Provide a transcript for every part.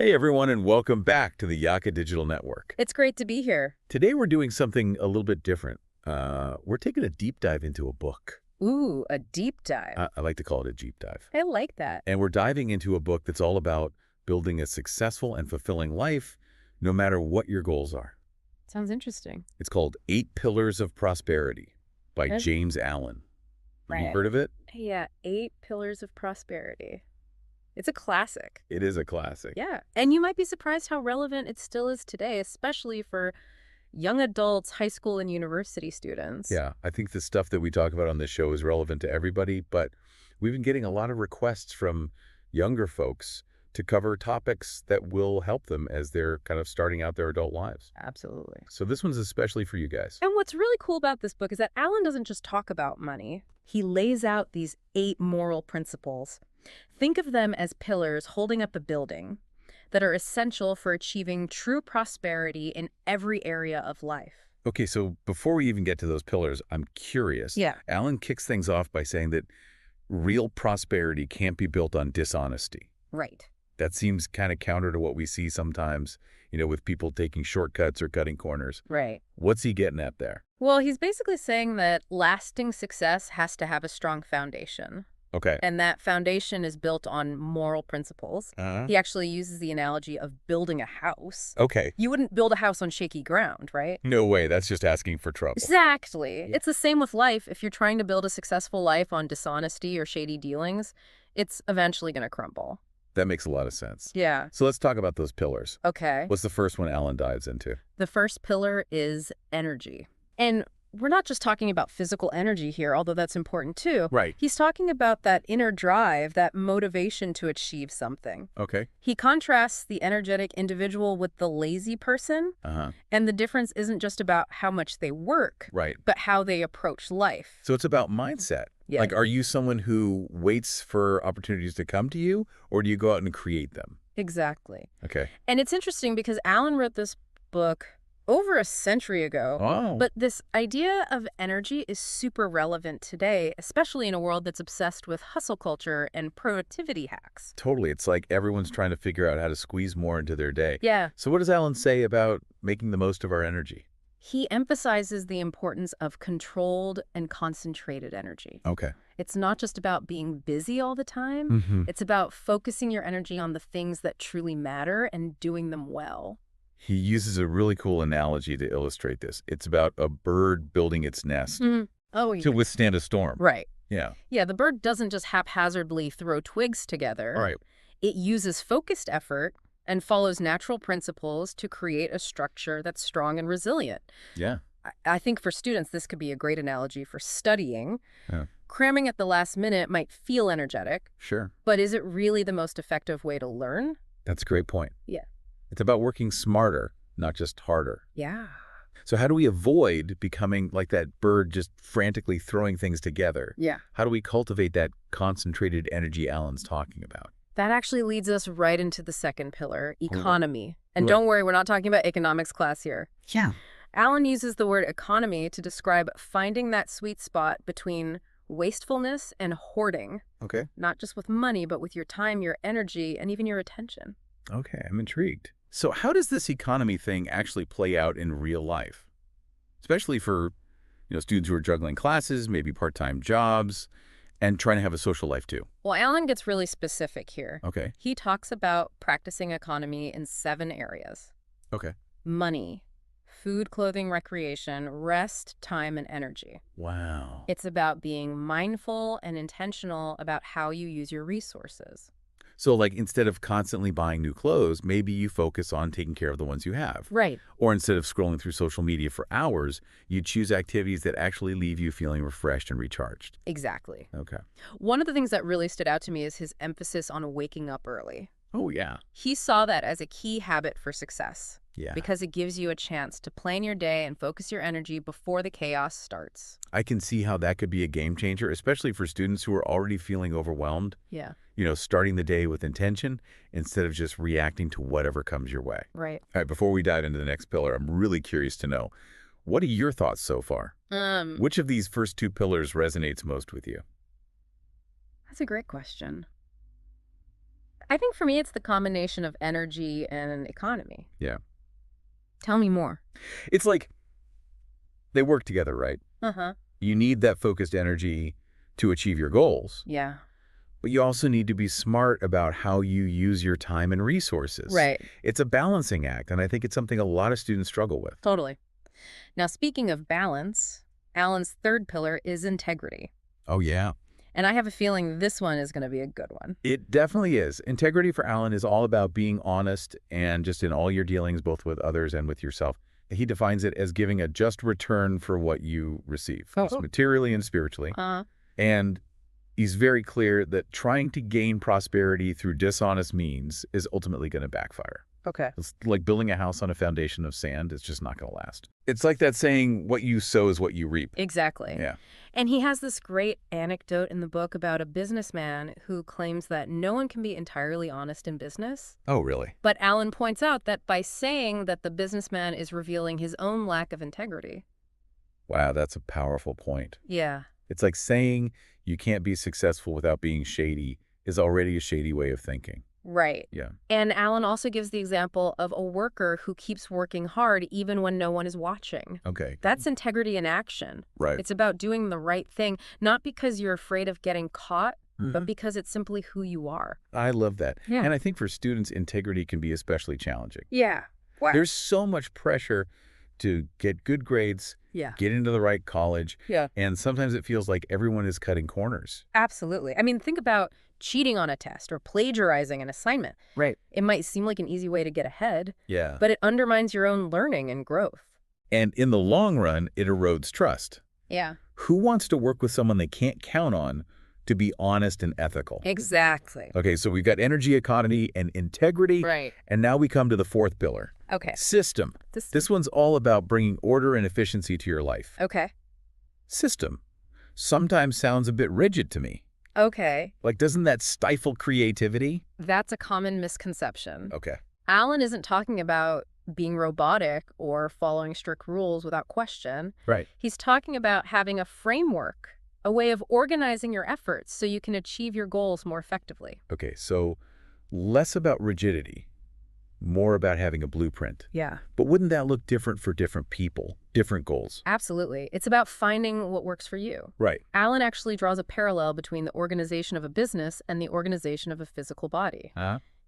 Hey everyone, and welcome back to the Yaka Digital Network. It's great to be here. Today we're doing something a little bit different. We're taking a deep dive into a book. Ooh, a deep dive. I like to call it a deep dive. I like that. And we're diving into a book that's all about building a successful and fulfilling life, no matter what your goals are. Sounds interesting. It's called 8 Pillars of Prosperity by Okay. James Allen. Have you Right. heard of it? Yeah, 8 Pillars of Prosperity. It's a classic. It is a classic. Yeah, and you might be surprised how relevant it still is today, especially for young adults, high school and university students. Yeah, I think the stuff that we talk about on this show is relevant to everybody, but we've been getting a lot of requests from younger folks to cover topics that will help them as they're kind of starting out their adult lives. Absolutely. So this one's especially for you guys. And what's really cool about this book is that Alan doesn't just talk about money. He lays out these 8 moral principles. Think of them as pillars holding up a building that are essential for achieving true prosperity in every area of life. Okay, so before we even get to those pillars, I'm curious. Yeah. Alan kicks things off by saying that real prosperity can't be built on dishonesty. Right. That seems kind of counter to what we see sometimes, with people taking shortcuts or cutting corners. Right. What's he getting at there? Well, he's basically saying that lasting success has to have a strong foundation. Okay. And that foundation is built on moral principles. He actually uses the analogy of building a house. Okay. You wouldn't build a house on shaky ground, right? No way. That's just asking for trouble. Exactly. Yeah. It's the same with life. If you're trying to build a successful life on dishonesty or shady dealings, it's eventually going to crumble. That makes a lot of sense. Yeah. So let's talk about those pillars. Okay. What's the first one Alan dives into? The first pillar is energy. And we're not just talking about physical energy here, although that's important too. Right. He's talking about that inner drive, that motivation to achieve something. Okay. He contrasts the energetic individual with the lazy person, and the difference isn't just about how much they work, Right. but how they approach life. So it's about mindset. Yeah. Like, are you someone who waits for opportunities to come to you, or do you go out and create them? Exactly. Okay. And it's interesting because Alan wrote this book over a century ago. Oh. But this idea of energy is super relevant today, especially in a world that's obsessed with hustle culture and productivity hacks. Totally. It's like everyone's trying to figure out how to squeeze more into their day. Yeah. So what does Alan say about making the most of our energy? He emphasizes the importance of controlled and concentrated energy. Okay. It's not just about being busy all the time. It's about focusing your energy on the things that truly matter and doing them well. He uses a really cool analogy to illustrate this. It's about a bird building its nest Oh, yeah. to withstand a storm. Right. Yeah. Yeah, the bird doesn't just haphazardly throw twigs together. All right. It uses focused effort and follows natural principles to create a structure that's strong and resilient. Yeah. I think for students, this could be a great analogy for studying. Yeah. Cramming at the last minute might feel energetic, Sure. but is it really the most effective way to learn? That's a great point. Yeah. It's about working smarter, not just harder. Yeah. So how do we avoid becoming like that bird just frantically throwing things together? Yeah. How do we cultivate that concentrated energy Alan's talking about? That actually leads us right into the second pillar, economy. And Right. don't worry, we're not talking about economics class here. Yeah. Alan uses the word economy to describe finding that sweet spot between wastefulness and hoarding, Okay. not just with money, but with your time, your energy, and even your attention. Okay, I'm intrigued. So how does this economy thing actually play out in real life? Especially for, students who are juggling classes, maybe part-time jobs, and trying to have a social life too. Well, Alan gets really specific here. Okay. He talks about practicing economy in 7 areas: Okay. money, food, clothing, recreation, rest, time, and energy. Wow. It's about being mindful and intentional about how you use your resources. So like instead of constantly buying new clothes, maybe you focus on taking care of the ones you have. Right. Or instead of scrolling through social media for hours, you choose activities that actually leave you feeling refreshed and recharged. Exactly. Okay. One of the things that really stood out to me is his emphasis on waking up early. Oh, yeah. He saw that as a key habit for success Yeah. because it gives you a chance to plan your day and focus your energy before the chaos starts. I can see how that could be a game changer, especially for students who are already feeling overwhelmed. Yeah. Starting the day with intention instead of just reacting to whatever comes your way. Right. All right, before we dive into the next pillar, I'm really curious to know, what are your thoughts so far? Which of these first 2 pillars resonates most with you? That's a great question. I think for me, it's the combination of energy and economy. Yeah. Tell me more. It's like they work together, right? Uh-huh. You need that focused energy to achieve your goals, Yeah. but you also need to be smart about how you use your time and resources. Right. It's a balancing act, and I think it's something a lot of students struggle with. Totally. Now, speaking of balance, Alan's third pillar is integrity. Oh, yeah. And I have a feeling this one is going to be a good one. It definitely is. Integrity for Alan is all about being honest and just in all your dealings, both with others and with yourself. He defines it as giving a just return for what you receive, both materially and spiritually. Uh, And he's very clear that trying to gain prosperity through dishonest means is ultimately going to backfire. okay. It's like building a house on a foundation of sand. It's just not going to last. It's like that saying, what you sow is what you reap. Exactly. Yeah. And he has this great anecdote in the book about a businessman who claims that no one can be entirely honest in business. Oh, really? But Alan points out that by saying that the businessman is revealing his own lack of integrity. Wow, that's a powerful point. Yeah. It's like saying you can't be successful without being shady is already a shady way of thinking. Right. Yeah. And Alan also gives the example of a worker who keeps working hard even when no one is watching. Okay. That's integrity in action. Right. It's about doing the right thing, not because you're afraid of getting caught, but Mhm. because it's simply who you are. I love that. Yeah. And I think for students, integrity can be especially challenging. Yeah. Wow. There's so much pressure to get good grades, Yeah. get into the right college, Yeah. and sometimes it feels like everyone is cutting corners. Absolutely. I mean, think about cheating on a test or plagiarizing an assignment. Right. It might seem like an easy way to get ahead, Yeah. but it undermines your own learning and growth. And in the long run, it erodes trust. Yeah. Who wants to work with someone they can't count on to be honest and ethical? Exactly. Okay, so we've got energy, economy, and integrity. Right. And now we come to the fourth pillar, Okay. system. This. This one's all about bringing order and efficiency to your life. Okay. System sometimes sounds a bit rigid to me. Okay. Like, doesn't that stifle creativity? That's a common misconception. Okay. Alan isn't talking about being robotic or following strict rules without question. Right. He's talking about having a framework, a way of organizing your efforts so you can achieve your goals more effectively. Okay, so less about rigidity, more about having a blueprint. Yeah. But wouldn't that look different for different people, different goals? Absolutely. It's about finding what works for you. Right. Alan actually draws a parallel between the organization of a business and the organization of a physical body.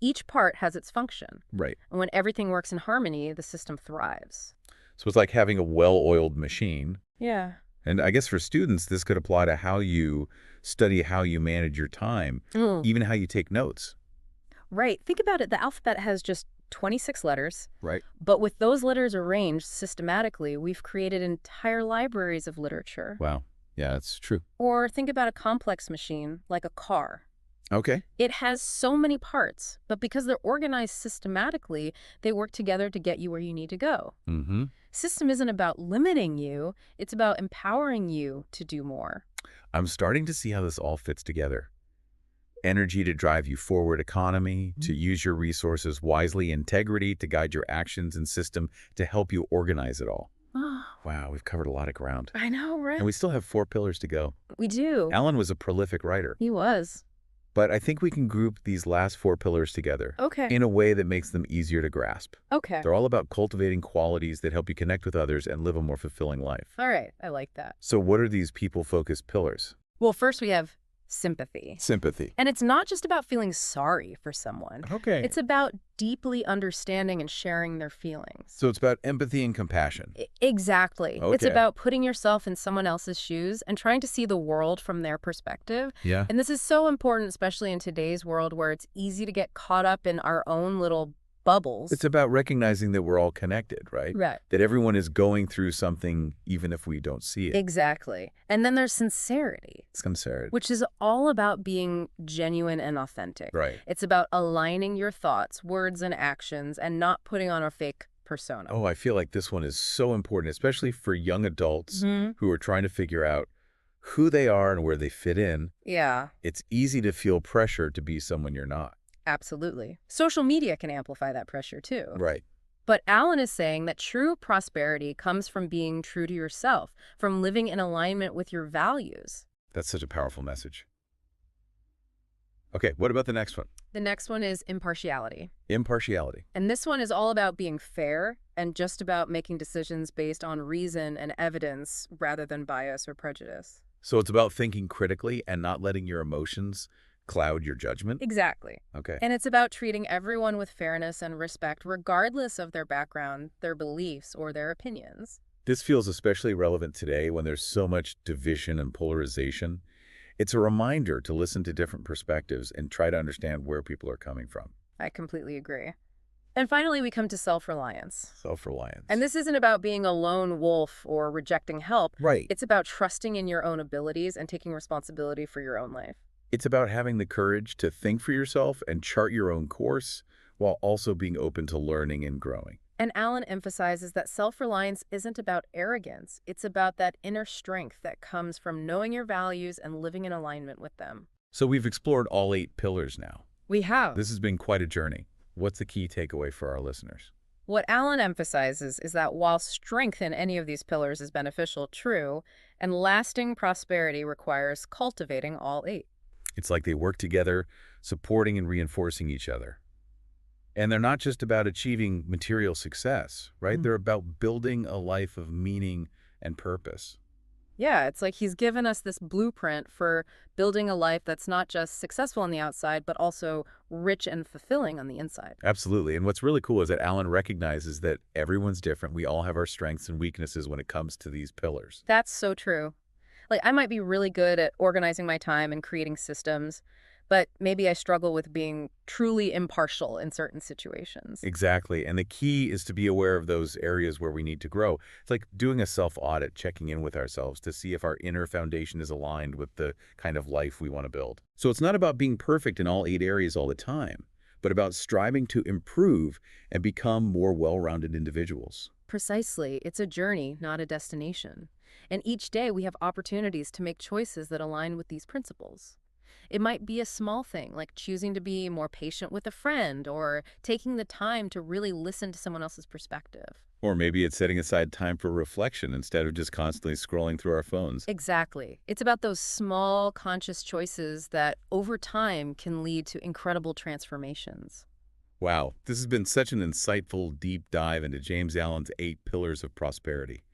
Each part has its function. Right. And when everything works in harmony, the system thrives. So it's like having a well-oiled machine. Yeah. And I guess for students, this could apply to how you study, how you manage your time, even how you take notes. Right. Think about it. The alphabet has just 26 letters. Right. But with those letters arranged systematically, we've created entire libraries of literature. Wow. Yeah, that's true. Or think about a complex machine like a car. Okay. It has so many parts, but because they're organized systematically, they work together to get you where you need to go. Mm-hmm. System isn't about limiting you, it's about empowering you to do more. I'm starting to see how this all fits together. Energy to drive you forward, economy, to use your resources wisely, integrity to guide your actions, and system to help you organize it all. Wow, we've covered a lot of ground. I know, right? And we still have 4 pillars to go. We do. Alan was a prolific writer, He was. but I think we can group these last 4 pillars together Okay. in a way that makes them easier to grasp. Okay. They're all about cultivating qualities that help you connect with others and live a more fulfilling life. All right. I like that. So what are these people-focused pillars? Well, first we have sympathy. Sympathy. And it's not just about feeling sorry for someone. Okay. It's about deeply understanding and sharing their feelings. So it's about empathy and compassion. Exactly. It's Okay. about putting yourself in someone else's shoes and trying to see the world from their perspective. Yeah. And this is so important, especially in today's world where it's easy to get caught up in our own little bubbles. It's about recognizing that we're all connected, right? Right. That everyone is going through something even if we don't see it. Exactly. And then there's sincerity, Sincerity. which is all about being genuine and authentic. Right. It's about aligning your thoughts, words, and actions and not putting on a fake persona. Oh, I feel like this one is so important, especially for young adults who are trying to figure out who they are and where they fit in. Yeah, It's easy to feel pressure to be someone you're not. absolutely. Social media can amplify that pressure too. Right. But Alan is saying that true prosperity comes from being true to yourself, from living in alignment with your values. That's such a powerful message. Okay, what about the next one? The next one is impartiality. Impartiality. And this one is all about being fair and just about making decisions based on reason and evidence rather than bias or prejudice. So it's about thinking critically and not letting your emotions cloud your judgment? Exactly. Okay. And it's about treating everyone with fairness and respect regardless of their background, their beliefs, or their opinions. This feels especially relevant today when there's so much division and polarization. It's a reminder to listen to different perspectives and try to understand where people are coming from. I completely agree. And finally, we come to self-reliance. Self-reliance. And this isn't about being a lone wolf or rejecting help. Right. It's about trusting in your own abilities and taking responsibility for your own life. It's about having the courage to think for yourself and chart your own course while also being open to learning and growing. And Alan emphasizes that self-reliance isn't about arrogance. It's about that inner strength that comes from knowing your values and living in alignment with them. So we've explored all 8 pillars now. We have. This has been quite a journey. What's the key takeaway for our listeners? What Alan emphasizes is that while strength in any of these pillars is beneficial, true, and lasting prosperity requires cultivating all 8. It's like they work together, supporting and reinforcing each other. And they're not just about achieving material success, right? They're about building a life of meaning and purpose. Yeah, it's like he's given us this blueprint for building a life that's not just successful on the outside, but also rich and fulfilling on the inside. Absolutely. And what's really cool is that Alan recognizes that everyone's different. We all have our strengths and weaknesses when it comes to these pillars. That's so true. Like, I might be really good at organizing my time and creating systems, but maybe I struggle with being truly impartial in certain situations. Exactly. And the key is to be aware of those areas where we need to grow. It's like doing a self-audit, checking in with ourselves to see if our inner foundation is aligned with the kind of life we want to build. So it's not about being perfect in all 8 areas all the time, but about striving to improve and become more well-rounded individuals. Precisely. It's a journey, not a destination. And each day we have opportunities to make choices that align with these principles. It might be a small thing, like choosing to be more patient with a friend or taking the time to really listen to someone else's perspective. Or maybe it's setting aside time for reflection instead of just constantly scrolling through our phones. Exactly. It's about those small, conscious choices that over time can lead to incredible transformations. Wow, this has been such an insightful deep dive into James Allen's 8 pillars of prosperity.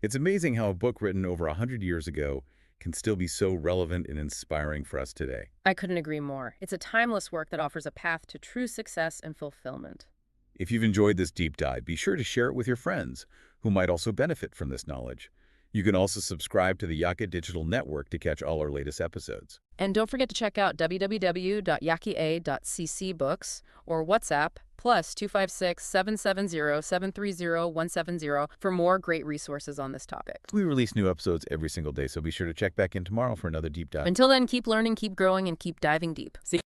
It's amazing how a book written over 100 years ago can still be so relevant and inspiring for us today. I couldn't agree more. It's a timeless work that offers a path to true success and fulfillment. If you've enjoyed this deep dive, be sure to share it with your friends who might also benefit from this knowledge. You can also subscribe to the Yaka Digital Network to catch all our latest episodes. And don't forget to check out www.yakia.cc books or WhatsApp plus 256-770-730-170 for more great resources on this topic. We release new episodes every single day, so be sure to check back in tomorrow for another deep dive. Until then, keep learning, keep growing, and keep diving deep. See